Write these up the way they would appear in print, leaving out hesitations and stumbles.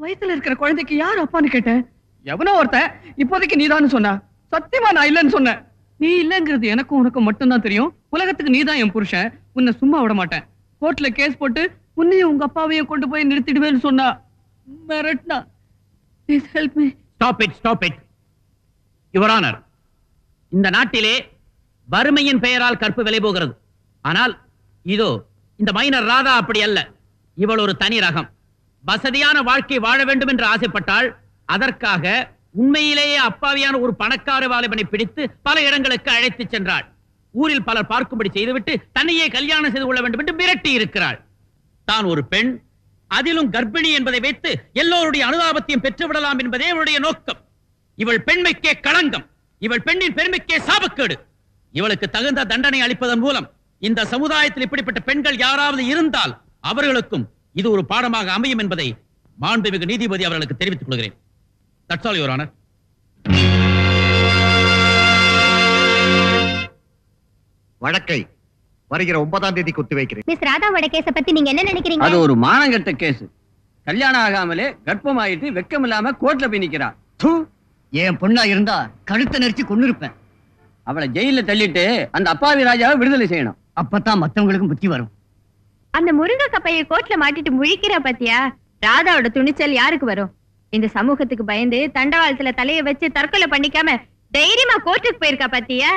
வயசுல இருக்கிற குழந்தைக்கு யார் அப்பான்னு கேட்டேன். எவனோ ஒருத்த இப்போதைக்கு நீதான்னு சொன்னா. சத்தியமா நான் இல்லைன்னு சொன்னேன். நீ இல்லங்கிறது எனக்கும் உனக்கும் மட்டும்தான் தெரியும். உலகத்துக்கு நீதான் என் புருஷன். உன்னை சும்மா விட மாட்டேன். கோர்ட்ல கேஸ் போட்டு உன்னையும் உங்க அப்பாவையும் கொண்டு போய் நிறுத்திடுவேன்னு சொன்னா. மிரட்னா. Please help me. Stop it. Your Honor, இந்த நாட்டிலே வறுமையின் பெயரால் கற்பு விலை போகிறது. ஆனால் இதோ இந்த மைனர் ராதா அப்படி அல்ல. இவள் ஒரு தனி ரகம். வசதியான வாழ்க்கை வாழ வேண்டும் என்று ஆசைப்பட்டால் அதற்காக உண்மையிலேயே அப்பாவியான ஒரு பணக்கார வாலிபனை பிடித்து பல இடங்களுக்கு அழைத்து சென்றாள். ஊரில் பலர் பார்க்கும்படி செய்துவிட்டு தன்னையே கல்யாணம் செய்து கொள்ள வேண்டும் என்று மிரட்டி இருக்கிறாள். தான் ஒரு பெண், அதிலும் கர்ப்பிணி என்பதை வைத்து எல்லோருடைய அனுதாபத்தையும் பெற்றுவிடலாம் என்பதே அவளுடைய நோக்கம். இவள் பெண்மைக்கே களங்கம். இவள் பெண்ணின் பெருமைக்கே சாபக்கேடு. இவளுக்கு தகுந்த தண்டனை அளிப்பதன் மூலம் இந்த சமுதாயத்தில் இப்படிப்பட்ட பெண்கள் யாராவது இருந்தால் அவர்களுக்கும் இது ஒரு பாடமாக அமையும் என்பதை மாண்புமிகு நீதிபதி அவர்களுக்கு தெரிவித்துக் கொள்கிறேன். That's all, Your Honor. வழக்கை வருகிற 9ஆம் தேதி குத்தி வைக்கிறேன். மிஸ் ராதாவோட கேஸ பத்தி நீங்க என்ன நினைக்கிறீங்க? அது ஒரு மானங்கெட்ட கேஸ். கல்யாணம் ஆகாமலே கர்ப்பமாயிட்டு வெக்கம் இல்லாம கோர்ட்ல போய் நிக்கிறா. என் பொண்ணா இருந்தா கழுத்தை நெரிச்சு கொண்டு இருப்பேன். அவளை ஜெயில தள்ளிட்டு அந்த அப்பாவி ராஜாவை விடுதலை செய்யணும். அப்பதான் மத்தவங்களுக்கும் புத்தி வரும். அந்த முருங்க கப்பைய கோர்ட்ல மாட்டிட்டு முழிக்கிற பத்தியா? ராதாவோட துணிச்சல் யாருக்கு வரும்? இந்த சமூகத்துக்கு பயந்து தண்டவாளத்துல தலையை வச்சு தற்கொலை பண்ணிக்காம தைரியமா கோர்ட்டுக்கு போயிருக்கா பத்தியா?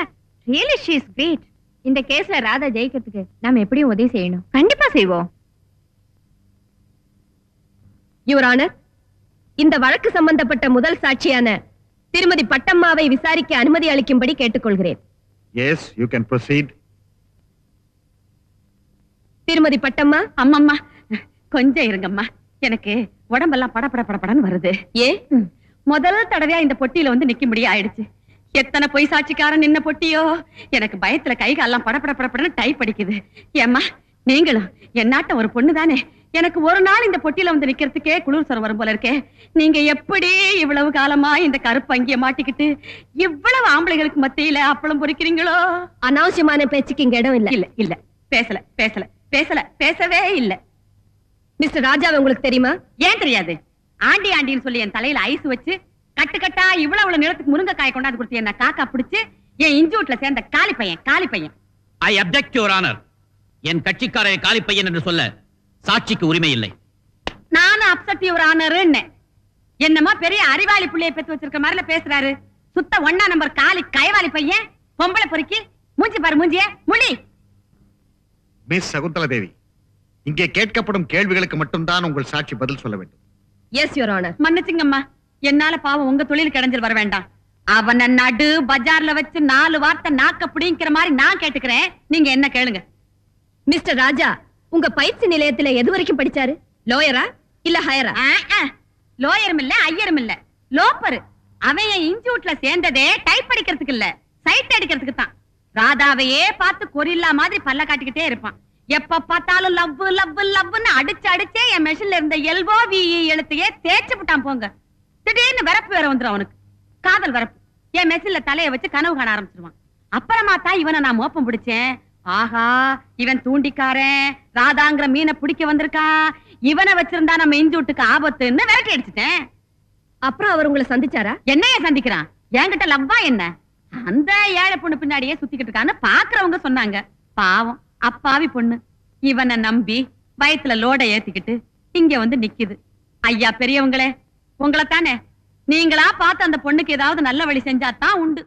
Really she is great. இந்த கேஸ்ல ராதா ஜெயிக்கிறதுக்கு நாம எப்படியும் உதவி செய்யணும். கண்டிப்பா செய்வோம். யுவர் ஆனர், இந்த வழக்கு சம்பந்தப்பட்ட முதல் சாட்சியான திருமதி பட்டம்மாவை விசாரிக்க அனுமதி அளிக்கும்படி கேட்டுக்கொள்கிறேன். Yes, you can proceed. திருமதி பட்டம்மா. அம்மம்மா கொஞ்சம் இருங்கம்மா. எனக்கு உடம்பெல்லாம் படப்படன்னு வருது. முதல் தடவையா இந்த பொட்டியில வந்து நிக்க முடிய ஆயிடுச்சு. எத்தனை பொய் சாட்சிக்காரன் நின்ன பொட்டியோ. எனக்கு பயத்துல கை காலெல்லாம் படப்படன்னு டைப் அடிக்குது. ஏம்மா நீங்களும் என்னாட்ட ஒரு பொண்ணு தானே. எனக்கு ஒரு நாள் இந்த பொட்டியில வந்து நிக்கிறதுக்கே குளிர் சொரம் வரும் போல இருக்கே. நீங்க எப்படி இவ்வளவு காலமா இந்த கருப்பு அங்கிய மாட்டிக்கிட்டு இவ்வளவு ஆம்பளைகளுக்கு மத்தியில அப்பளம் பொறிக்கிறீங்களோ? அனாவசியமான பேச்சுக்கு இங்க இடம் இல்ல. இல்ல பேசவே இல்ல. மிஸ்டர் ராஜாவை உங்களுக்கு தெரியுமா? ஏன் தெரியாது? ஆண்டின்னு சொல்லி என் தலையில ஐஸ் வச்சு கட்டுக்கட்டா இவ்வளவு நிலத்துக்கு முருங்கைக்காய் கொண்டாந்து கொடுத்து என்ன காக்கா பிடிச்சு என் இன்ஜூட்ல சேர்ந்த காலி பையன். I object, Your Honor. என் கட்சிக்கார காலி பையன் என்று சொல்ல சாட்சிக்கு உரிமை இல்லை. நானும் அப்செட் யுவர் ஆனர்னு. என்னமா பெரிய அறிவாளி புள்ளைய பெத்து வச்சிருக்க மாதிரில பேசுறாரு. சுத்த 1 நம்பர் காலி கைவாலி பையன். பொம்பளை பொறுக்கி மூஞ்சி பாரு மூஞ்சிய முடி. மிஸ் சகுந்தலா தேவி, இங்கே கேட்கப்படும் கேள்விகளுக்கு மட்டும்தான் உங்கள் சாட்சி பதில் சொல்ல வேண்டும். Yes your honour. மன்னிச்சுங்கம்மா, என்னால பாவம் உங்க தொழில் கிடைஞ்சல் வர வேண்டாம். அவனை நடு பஜார்ல வச்சு 4 வார்த்தை நாக்க பிடிங்கிற மாதிரி நான் கேட்டுக்கிறேன். நீங்க என்ன கேளுங்க. மிஸ்டர் ராஜா, உங்க பயிற்சி நிலையத்துல எது வரைக்கும் படிச்சாரு? லோயரா இல்ல ஹையரா? லோயரும் இல்ல ஐயரும் இல்ல, லோப்பரு. அவன் என் இன்ஸ்டிடியூட்ல சேர்ந்ததே டைப் அடிக்கிறதுக்கு இல்ல, சைட் அடிக்கிறதுக்கு தான். ராதாவையே பார்த்து கொரில்லா மாதிரி பல்ல காட்டிக்கிட்டே இருப்பான். எப்ப பார்த்தாலும் லவ்னு அடிச்சே என் மெஷின்ல இருந்த LOVE எழுத்தையே தேய்ச்சு விட்டான் போங்க. திடீர்னு வரப்பு வேற வந்துடும் அவனுக்கு. காதல் வரப்பு. என் மெஷின்ல தலைய வச்சு கனவு காண ஆரம்பிச்சிருவான். அப்புறமா தான் இவனை நான் மோப்பம் பிடிச்சேன். ஆஹா, இவன் தூண்டிக்காரன், ராதாங்கிற மீனை பிடிக்க வந்திருக்கான், இவனை வச்சிருந்தா நம்ம இன்ஜூட்டுக்கு ஆபத்துன்னு விரட்டி அடிச்சுட்டேன். அப்புறம் அவர் உங்களை சந்திச்சாரா? என்னைய சந்திக்கிறான்? என்கிட்ட லவ்வா என்ன? அந்த ஏழை பொண்ணு பின்னாடியே சுத்திக்கிட்டு இருக்கான்னு பாக்குறவங்க சொன்னாங்க. பாவம் அப்பாவி பொண்ணு இவனை நம்பி வயித்துல லோட ஏத்திக்கிட்டு இங்க வந்து நிக்குது. ஐயா பெரியவங்களே, உங்களை தானே, நீங்களா பார்த்து அந்த பொண்ணுக்கு ஏதாவது நல்ல வழி செஞ்சாதான் உண்டு.